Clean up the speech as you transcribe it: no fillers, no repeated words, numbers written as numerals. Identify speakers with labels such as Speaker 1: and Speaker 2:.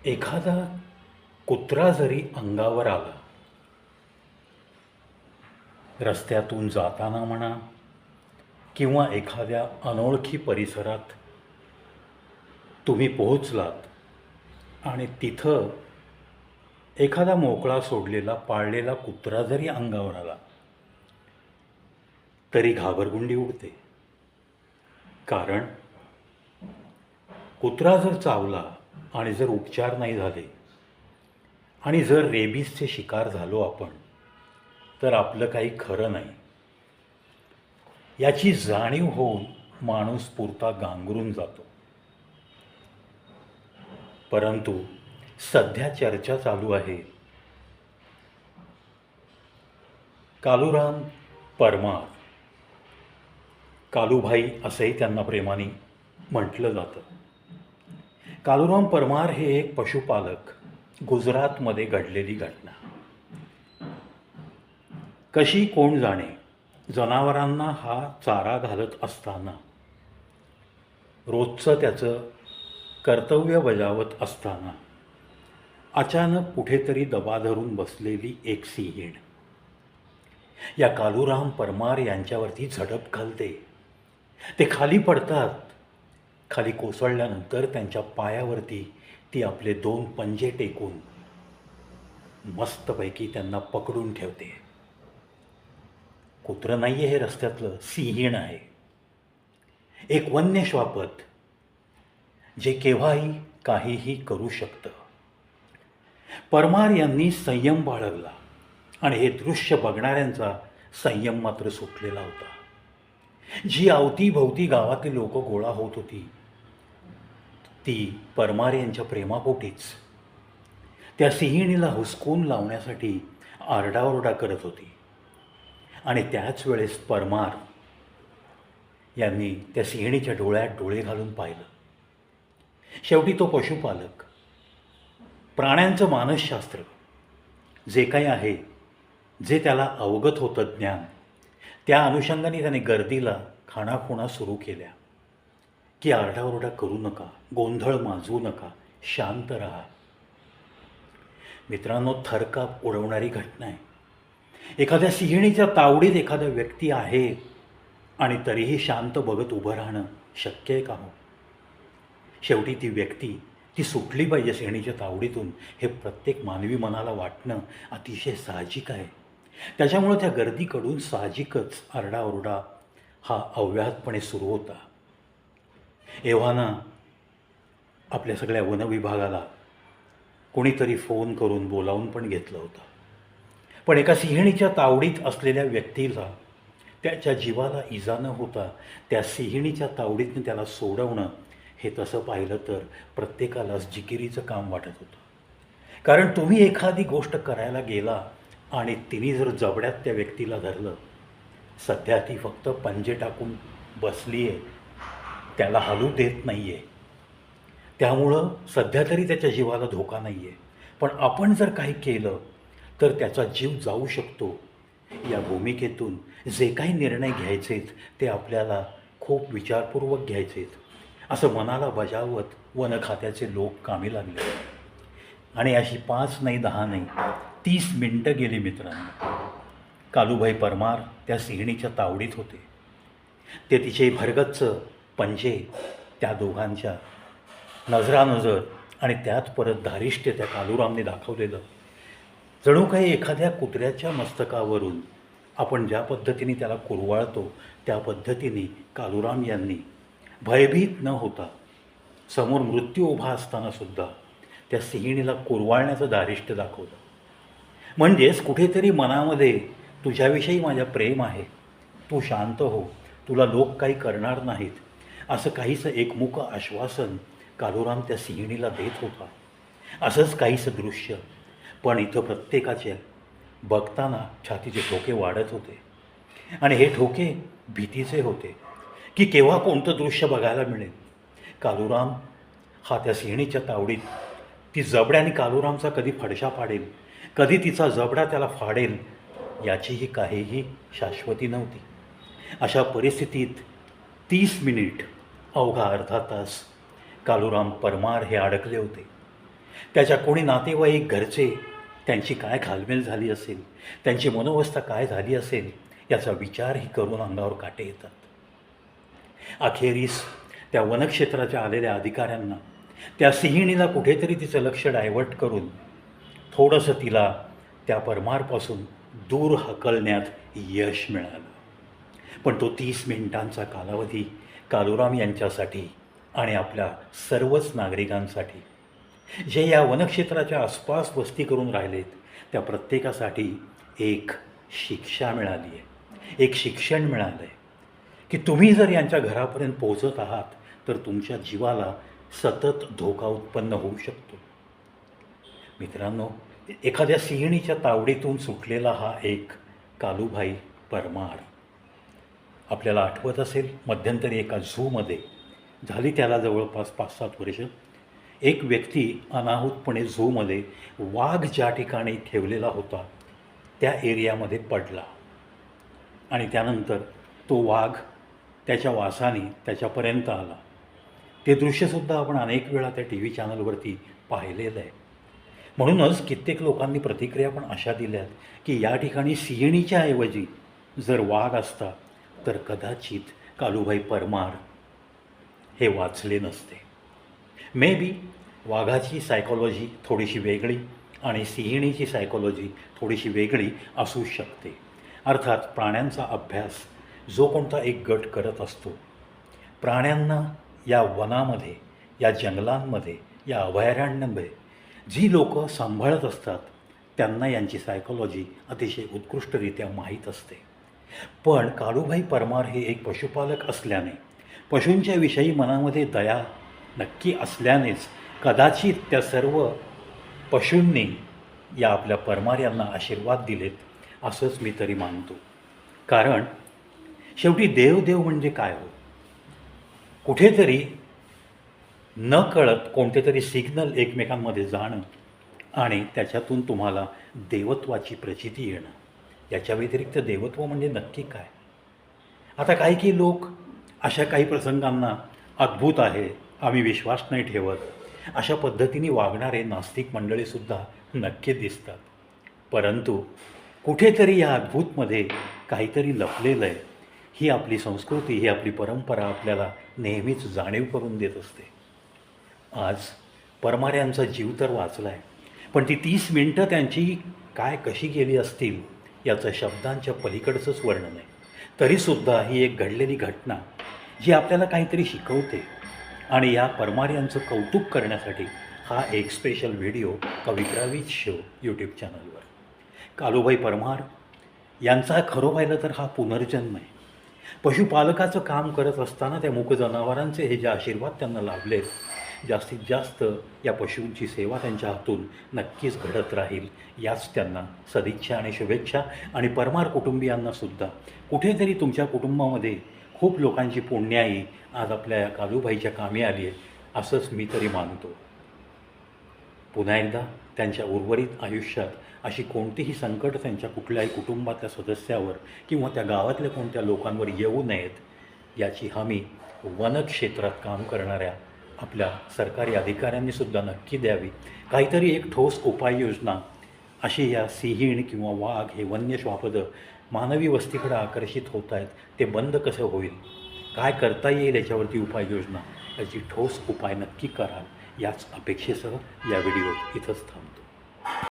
Speaker 1: एखादा कुत्रा जरी अंगावर आला, रस्त्यातून जाताना म्हणा किंवा एखाद्या अनोळखी परिसरात तुम्ही पोहोचलात आणि तिथं एखादा मोकळा सोडलेला पाळलेला कुत्रा जरी अंगावर आला तरी घाबरगुंडी उडते. कारण कुत्रा जर चावला आणि जर उपचार नाही झाले आणि जर रेबीजचे शिकार झालो आपण, तर आपलं काही खरं नाही. याची जाणीव होऊन माणूस पुरता गांगरून जातो. परंतु सध्या चर्चा चालू आहे कालूराम परमार, कालूभाई असंही त्यांना प्रेमाने म्हटलं जातं. कालूराम परमार हे एक पशुपालक. गुजरातमध्ये घडलेली घटना. कशी कोण जाणे, जनावरांना हा चारा घालत असताना रोजचं त्याचं कर्तव्य बजावत असताना अचानक कुठेतरी दबा धरून बसलेली एक सिंहीण या कालूराम परमार यांच्यावरती झडप घालते. ते खाली पडतात. खाली कोसळल्यानंतर त्यांच्या पायावरती ती आपले 2 पंजे टेकून मस्तपैकी त्यांना पकडून ठेवते. कुत्रं नाही आहे हे रस्त्यातलं, सिंहीण आहे. एक वन्य श्वापद जे केव्हाही काहीही करू शकतं. परमार यांनी संयम बाळगला आणि हे दृश्य बघणाऱ्यांचा संयम मात्र सुटलेला होता. जी अवतीभोवती गावातील लोक गोळा होत होती ती परमार यांच्या प्रेमापोटीच त्या सिंहिणीला हुसकून लावण्यासाठी आरडाओरडा करत होती. आणि त्याच वेळेस परमार यांनी त्या सिंहिणीच्या डोळ्यात डोळे घालून पाहिलं. शेवटी तो पशुपालक, प्राण्यांचं मानसशास्त्र जे काही आहे, जे त्याला अवगत होतं ज्ञान, त्या अनुषंगाने त्याने गर्दीला खाणाखुणा सुरू केल्या की आरडाओरडा करू नका, गोंधळ माजवू नका, शांत राहा. मित्रांनो, थरकाप उडवणारी घटना आहे. एखाद्या सिंहिणीच्या तावडीत एखादा व्यक्ती आहे आणि तरीही शांत बघत उभं राहणं शक्य आहे का हो? शेवटी ती व्यक्ती ती सुटली पाहिजे सिंहिणीच्या तावडीतून, हे प्रत्येक मानवी मनाला वाटणं अतिशय साहजिक आहे. त्याच्यामुळं त्या गर्दीकडून साहजिकच आरडाओरडा हा अव्याहतपणे सुरू होता. एव्हाना आपल्या सगळ्या वनविभागाला कोणीतरी फोन करून बोलावून पण घेतलं होतं. पण एका सिंहिणीच्या तावडीत असलेल्या व्यक्तीला त्याच्या जीवाला इजा न होता त्या सिंहिणीच्या तावडीतनं त्याला सोडवणं, हे तसं पाहिलं तर प्रत्येकालाच जिकिरीचं काम वाटत होतं. कारण तुम्ही एखादी गोष्ट करायला गेला आणि तिने जर जबड्यात त्या व्यक्तीला धरलं, सध्या ती फक्त पंजे टाकून बसली आहे, त्याला हलू देत नाही आहे, त्यामुळं सध्या तरी त्याच्या जीवाला धोका नाही आहे. पण आपण जर काही केलं तर त्याचा जीव जाऊ शकतो. या भूमिकेतून जे काही निर्णय घ्यायचेत ते आपल्याला खूप विचारपूर्वक घ्यायचेत, असं मनाला बजावत वन खात्याचे लोक कामी लागले. आणि अशी 5 नाही 10 नाही 30 मिनटं गेली मित्रांनो. कालूभाई परमार त्या सिंहिणीच्या तावडीत होते. ते तिचे भरगच्च पंजे त्या दोघांच्या नजरानजर आणि त्यात परत धारिष्ट्य त्या कालूरामने दाखवलेलं. जणू काही एखाद्या कुत्र्याच्या मस्तकावरून आपण ज्या पद्धतीने त्याला कुरवाळतो त्या पद्धतीने कालूराम यांनी भयभीत न होता, समोर मृत्यू उभा असतानासुद्धा त्या सिंहिणीला कुरवाळण्याचं धारिष्ट्य दाखवलं. म्हणजेच कुठेतरी मनामध्ये तुझ्याविषयी माझ्या प्रेम आहे, तू शांत हो, तुला लोक काही करणार नाहीत, असं काहीसं एकमुख आश्वासन कालूराम त्या सिंहिणीला देत होता. असंच काहीसं दृश्य. पण इथं प्रत्येकाचे बघताना छातीचे ठोके वाढत होते. आणि हे ठोके भीतीचे होते की केव्हा कोणतं दृश्य बघायला मिळेल. कालूराम हा त्या सिंहिणीच्या तावडीत ती जबड्याने कालूरामचा कधी फडशा पाडेल, कधी तिचा जबडा त्याला फाडेल, याचीही काहीही शाश्वती नव्हती. अशा परिस्थितीत 30 मिनिट, अवघा अर्धा तास कालूराम परमार हे अडकले होते. त्याच्या कोणी नातेवाईक घरचे त्यांची काय घालमेल झाली असेल, त्यांची मनोवस्था काय झाली असेल याचा विचारही करून अंगावर काटे येतात. अखेरीस त्या वनक्षेत्राच्या आलेल्या अधिकाऱ्यांना त्या सिंहिणीला कुठेतरी तिचं लक्ष डायव्हर्ट करून थोडंसं तिला त्या परमारपासून दूर हकलण्यात यश मिळालं. पण तो 30 मिनिटांचा कालावधी कालुराम यांच्यासाठी आणि आपल्या सर्वच नागरिकांसाठी जे या वनक्षेत्राच्या आसपास वस्ती करून राहिलेत त्या प्रत्येकासाठी एक शिक्षा मिळाली आहे, एक शिक्षण मिळालं आहे की तुम्ही जर यांच्या घरापर्यंत पोहोचत आहात तर तुमच्या जीवाला सतत धोका उत्पन्न होऊ शकतो. मित्रांनो, एखाद्या सिंहिणीच्या तावडीतून सुटलेला हा एक कालूभाई परमार, आपल्याला आठवत असेल मध्यंतरी एका झूमध्ये झाली त्याला जवळपास 5-7 वर्ष, एक व्यक्ती अनाहूतपणे झूमध्ये वाघ ज्या ठिकाणी ठेवलेला होता त्या एरियामध्ये पडला आणि त्यानंतर तो वाघ त्याच्या वासाने त्याच्यापर्यंत आला. ते दृश्यसुद्धा आपण अनेक वेळा त्या टी व्ही चॅनलवरती पाहिलेलं आहे. म्हणूनच कित्येक लोकांनी प्रतिक्रिया पण अशा दिल्यात की या ठिकाणी सिंहिणीच्या ऐवजी जर वाघ असता तर कदाचित कालूभाई परमार हे वाचले नसते. मे बी वाघाची सायकॉलॉजी थोडीशी वेगळी आणि सिंहिणीची सायकॉलॉजी थोडीशी वेगळी असू शकते. अर्थात प्राण्यांचा अभ्यास जो कोणता एक गट करत असतो, प्राण्यांना या वनामध्ये, या जंगलांमध्ये, या अभयारण्यांमध्ये जी लोकं सांभाळत असतात त्यांना यांची सायकॉलॉजी अतिशय उत्कृष्टरित्या माहीत असते. पण कालूभाई परमार हे एक पशुपालक असल्याने, पशूंच्या विषयी मनामध्ये दया नक्की असल्यानेच कदाचित त्या सर्व पशूंनी या आपल्या परमार यांना आशीर्वाद दिलेत असंच मी तरी मानतो. कारण शेवटी देव म्हणजे काय हो? कुठेतरी न कळत कोणते तरी सिग्नल एकमेकांमध्ये जाणं आणि त्याच्यातून तुम्हाला देवत्वाची प्रचिती येणं. याच्या व्यतिरिक्त देवत्व म्हणजे नक्की काय? आता काही लोक अशा काही प्रसंगांना अद्भुत आहे, आम्ही विश्वास नाही ठेवत, अशा पद्धतीने वागणारे नास्तिक मंडळीसुद्धा नक्की दिसतात. परंतु कुठेतरी या अद्भुतमध्ये काहीतरी लपलेलं आहे. ही आपली संस्कृती, ही आपली परंपरा आपल्याला नेहमीच जाणीव करून देत असते. आज परमार यांचा जीव तर वाचला आहे, पण ती 30 मिनिटं त्यांची काय कशी गेली असतील याचं शब्दांच्या पलीकडचंच वर्णन आहे. तरीसुद्धा ही एक घडलेली घटना जी आपल्याला काहीतरी शिकवते आणि या परमार यांचं कौतुक करण्यासाठी हा एक स्पेशल व्हिडिओ कविक्रावीज शो यूट्यूब चॅनलवर. कालूभाई परमार यांचा खरं पाहिलं तर हा पुनर्जन्म आहे. पशुपालकाचं काम करत असताना त्या मूक जनावरांचे हे जे आशीर्वाद त्यांना लाभलेत, जास्तीत जास्त या पशूंची सेवा त्यांच्या हातून नक्कीच घडत राहील याच त्यांना सदिच्छा आणि शुभेच्छा. आणि परमार कुटुंबियांनासुद्धा कुठेतरी तुमच्या कुटुंबामध्ये खूप लोकांची पुण्याई आज आपल्या या कालूभाईच्या कामी आली आहे असंच मी तरी मानतो. पुन्हा एकदा त्यांच्या उर्वरित आयुष्यात अशी कोणतीही संकट त्यांच्या कुठल्याही कुटुंबातल्या सदस्यावर किंवा त्या गावातल्या कोणत्या लोकांवर येऊ नयेत याची हमी वनक्षेत्रात काम करणाऱ्या आपल्या सरकारी अधिकाऱ्यांनीसुद्धा नक्की द्यावी. काहीतरी एक ठोस उपाययोजना अशी या सिंहीण किंवा वाघ हे वन्य श्वापदं मानवी वस्तीकडे आकर्षित होत आहेत, ते बंद कसं होईल, काय करता येईल याच्यावरती उपाययोजना, याची ठोस उपाय नक्की कराल याच अपेक्षेसह या व्हिडिओत इथंच थांबतो.